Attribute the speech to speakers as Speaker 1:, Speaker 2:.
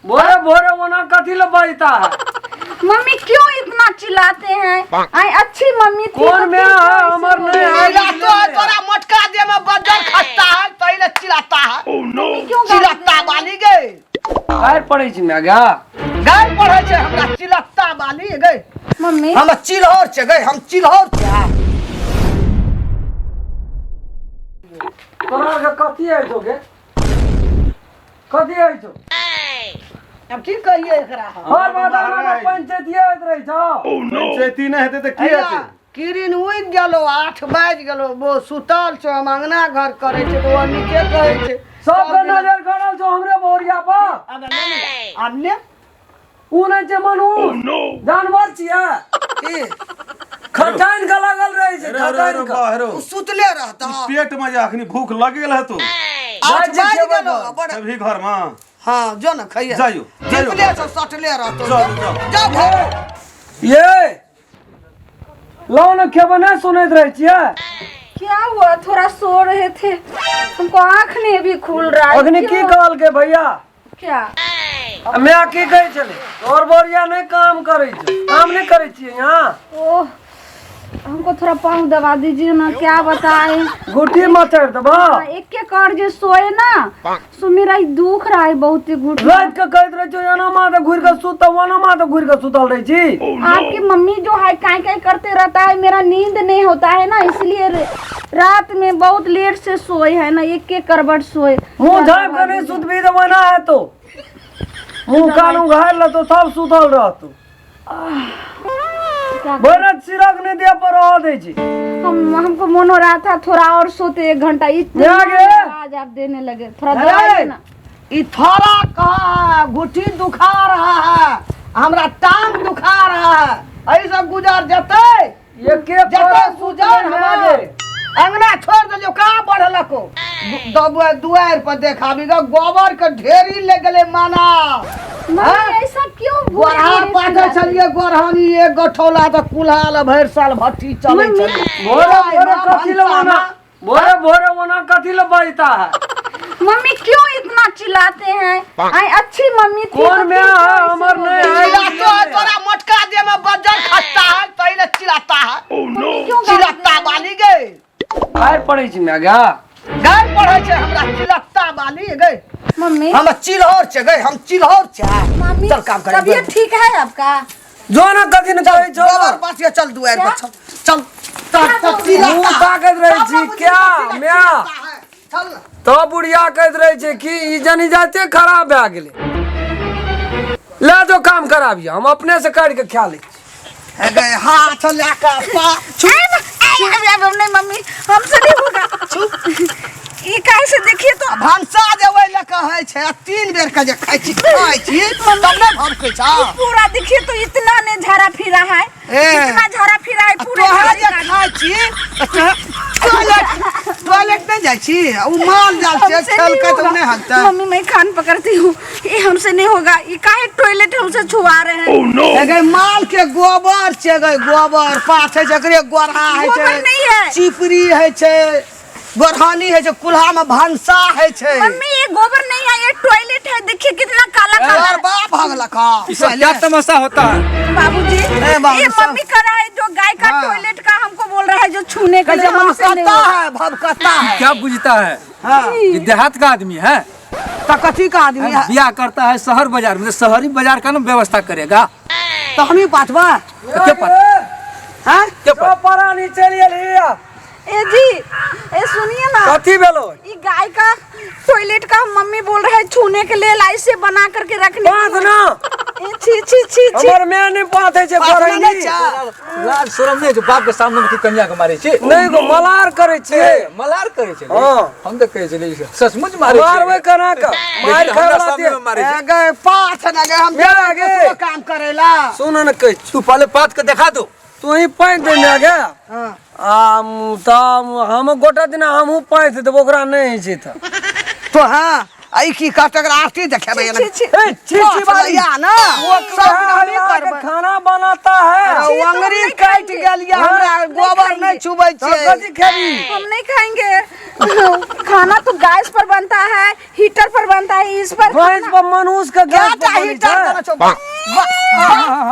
Speaker 1: भोरे भोरे वना कथी ल बजता है?
Speaker 2: मम्मी क्यों इतना चिल्लाते हैं? आई अच्छी मम्मी थी।
Speaker 1: कौन में हमर नहीं है?
Speaker 3: तोरा मटका दे में बजर खसता है पहले चिल्लाता है।
Speaker 2: क्यों
Speaker 3: चिल्लाता बाली गए
Speaker 1: गाय पड़े छी मैं गा
Speaker 3: गाय पढ़े छे हमरा चिल्लाता बाली गए
Speaker 2: मम्मी
Speaker 3: हम चिल्हौर छे गए हम चिल्हौर छे।
Speaker 1: तोरा के कथी है तो के? कथी है तो?
Speaker 3: अब की कहिए एकरा
Speaker 1: हर बात हमरा पंचायतिए होत रही छ।
Speaker 4: पंचायती नहीं हेते त की हेते?
Speaker 3: किरिन उइग गेलो 8 बाज गेलो वो सुतल छ हम अंगना घर करे छे तो नीचे कहे छे
Speaker 1: सब के नजर गड़ल छ हमरे बोरिया पर।
Speaker 3: हमने
Speaker 1: उ नहीं छे मनु जानवर छिया
Speaker 3: की
Speaker 1: खटाइन का लागल रही छे खटाइन का।
Speaker 4: बाहरो
Speaker 3: सुतले रहता
Speaker 4: पेट में जा अखनी भूख लगेल है तो
Speaker 3: 8 बाज गेलो बड़
Speaker 4: अभी घर में
Speaker 3: हां जो न खइया
Speaker 4: जाइयो
Speaker 3: जितले सब सटले रहतो
Speaker 4: जाओ
Speaker 3: जा भाई
Speaker 1: ये लो न खेबने सुनैत रही छिया।
Speaker 2: क्या हुआ? थोड़ा सो रहे थे, हमको आँख नहीं भी खुल रहा है।
Speaker 1: अखनी की कहल के भैया?
Speaker 2: क्या?
Speaker 1: मैं की कहे चले और बोरिया नहीं काम करे छे, काम नहीं करे छिए यहाँ।
Speaker 2: ओह हमको थोड़ा पाँव दबा दीजिए ना, क्या बताए।
Speaker 1: घुटी मचर दबा
Speaker 2: एक एक कर जो सोए ना सो मेरा ही दुख रहा है बहुत ही घुट।
Speaker 1: रात के कहत रही छो याना माथे घुर के सुत वना माथे घुर के सुतल रही छी।
Speaker 2: आपकी मम्मी जो है काई काई करते रहता है, मेरा नींद नहीं होता है ना, इसलिए रात में बहुत लेट से सोए है ना, एक एक करवट सोए।
Speaker 1: मुंह झाप के नहीं सुत भी तो वना है तो मुंह कानू घायल तो सब सुतल रहतो। भरत सिरक ने दिया पर रह दे छी।
Speaker 2: हमको मन हो रहा था थोड़ा और सोते 1 घंटा, इतने आज आप देने लगे। थोड़ा दवाई ना
Speaker 3: ई थोड़ा का घुटी दुखा रहा है हमरा टांग दुखा रहा है ऐसा गुजर जते
Speaker 1: ये के
Speaker 3: जते गुजर हमारे अंगना छोड़ दलियो का बढ़लको दबुआ दुआर पर देखाबीगा गोबर के ढेरी ले गेले माना।
Speaker 2: मम्मी ऐसा क्यों बोल
Speaker 3: गोरहा
Speaker 2: रही है?
Speaker 3: पाटे चलिए गोरहानी एक गठौला तो कुल्हाल भर साल भट्टी चले चले
Speaker 1: भोरे भोरे कथी ल वना भोरे भोरे वना कथी ल बजता है?
Speaker 2: मम्मी क्यों इतना चिल्लाते हैं? आई अच्छी मम्मी थी।
Speaker 1: कौन में हमर नहीं है?
Speaker 3: तोरा मटका दे में बजर खसता है पहले चिल्लाता है
Speaker 2: क्यों
Speaker 3: चिल्लाता बाली गए
Speaker 1: गाय पड़े छी मैं गा
Speaker 3: गाय पढ़े छे हमरा चिल्लाता बाली गए
Speaker 2: मम्मी
Speaker 3: हम चिल्हौर छे गए हम चिल्हौर छे।
Speaker 2: मम्मी
Speaker 3: चल काम करे
Speaker 2: तबीयत ठीक है आपका?
Speaker 1: जो ना कथी न कहे छो
Speaker 3: गोबर पाटिया चल दुआर पर चल चल
Speaker 1: मुंह ताकत रही छी क्या म्या
Speaker 3: चल ना
Speaker 1: तो बुढ़िया कहत रही छे कि ई जनी जाते खराब भए गेले ले जो काम कराबिया हम अपने से काट के खा ले।
Speaker 3: है गए हाथ लेकर पा
Speaker 2: नहीं मम्मी हमसे नहीं होगा। ये कैसे देखिए तो
Speaker 3: भंसा देवे ल कहे छे 3 बेर के जे खाइ छी तब नहीं भमकै छ
Speaker 2: पूरा देखिए तो इतना ने झाड़ा फिरा है, इतना झाड़ा फिरा है पूरा।
Speaker 3: तोहरा जे खाइ छी टॉयलेट नहीं जाई छी उ माल जाल से खेल के तो नहीं हलता।
Speaker 2: मम्मी मैं कान पकड़ती हूँ, ये हमसे नहीं होगा। ये काहे टॉयलेट हमसे छुआ रहे हैं?
Speaker 3: है गए माल के गोबर छे गए गोबर पाछ है जकरे गोरहा है
Speaker 2: गोबर नहीं है।
Speaker 3: चिपरी है छे गोरहानी है जो कुल्हा में भंसा है छे।
Speaker 2: मम्मी ये गोबर नहीं है, ये टॉयलेट है। देखिए कितना काला काला
Speaker 3: यार बाप भागला का
Speaker 4: इसका क्या तमाशा होता है?
Speaker 2: बाबूजी
Speaker 3: बाबू
Speaker 2: ये
Speaker 3: साहब।
Speaker 2: मम्मी कर रहा है जो गाय का
Speaker 3: हाँ।
Speaker 2: टॉयलेट का हमको बोल रहा है जो छूने का
Speaker 3: कैसे भभकता है भभकता है।
Speaker 5: क्या बुझता है?
Speaker 3: हाँ
Speaker 5: ये देहात का आदमी है,
Speaker 3: तो कथी का आदमी है
Speaker 5: बिया करता है शहर बाजार में, शहरी बाजार का ना व्यवस्था करेगा।
Speaker 3: तो हम ही पाठवा
Speaker 5: तो क्या पता
Speaker 3: हैं
Speaker 5: क्या
Speaker 1: तो परानी चलिए लिया
Speaker 2: ए जी ए सुनिए ना,
Speaker 1: कथी भेलो?
Speaker 2: ये गाय का टॉयलेट का मम्मी बोल रहा है छूने के लिए लाई से बना करके रखने
Speaker 1: बात ना
Speaker 2: ए, छी छी छी छी।
Speaker 1: हमर में नहीं पाथे छे करैनी
Speaker 5: लाज शरम नहीं जो बाप के सामने में तू कन्या के मारे छी?
Speaker 1: नहीं को मलार करे छे।
Speaker 5: मलार करे छे।
Speaker 1: हां
Speaker 5: हम तो कहे छे सचमुच मारे छे।
Speaker 1: मारवे कना का मार
Speaker 5: लेकिन हमरा
Speaker 1: खाला
Speaker 5: सामने
Speaker 1: दे
Speaker 5: में मारे छे।
Speaker 3: गए पाठ न गए हम
Speaker 1: मेरा आगे।
Speaker 3: दूसरो काम करेला।
Speaker 1: सुन न कह
Speaker 5: तू पहले पात के दिखा दो।
Speaker 1: तू ही पैंत दे ना गया
Speaker 3: हाँ
Speaker 1: हम गोटा दिन हम पैंत देब ओकरा नहीं छै त
Speaker 3: तो हाँ आई की कष्ट आरती देखे भैया
Speaker 2: छी, छी,
Speaker 1: ए, छी वाली
Speaker 3: ना
Speaker 1: वो
Speaker 3: सब नहीं करबे
Speaker 1: खाना बनाता है
Speaker 3: अरे अंगरी
Speaker 2: नहीं
Speaker 3: काट
Speaker 2: खाएंगे।
Speaker 3: गेलिया हमरा
Speaker 2: नहीं
Speaker 3: गोबर
Speaker 2: खाएंगे।
Speaker 3: नहीं छुबै
Speaker 1: तो
Speaker 3: छे
Speaker 1: कथी खेबी
Speaker 2: हम नहीं खाएंगे खाना तो गैस पर बनता है, हीटर पर बनता है, इस पर
Speaker 1: भैंस पर मनुष्य का
Speaker 3: क्या
Speaker 1: गैस पर बनी
Speaker 3: चाहिए
Speaker 1: छै।
Speaker 3: हीटर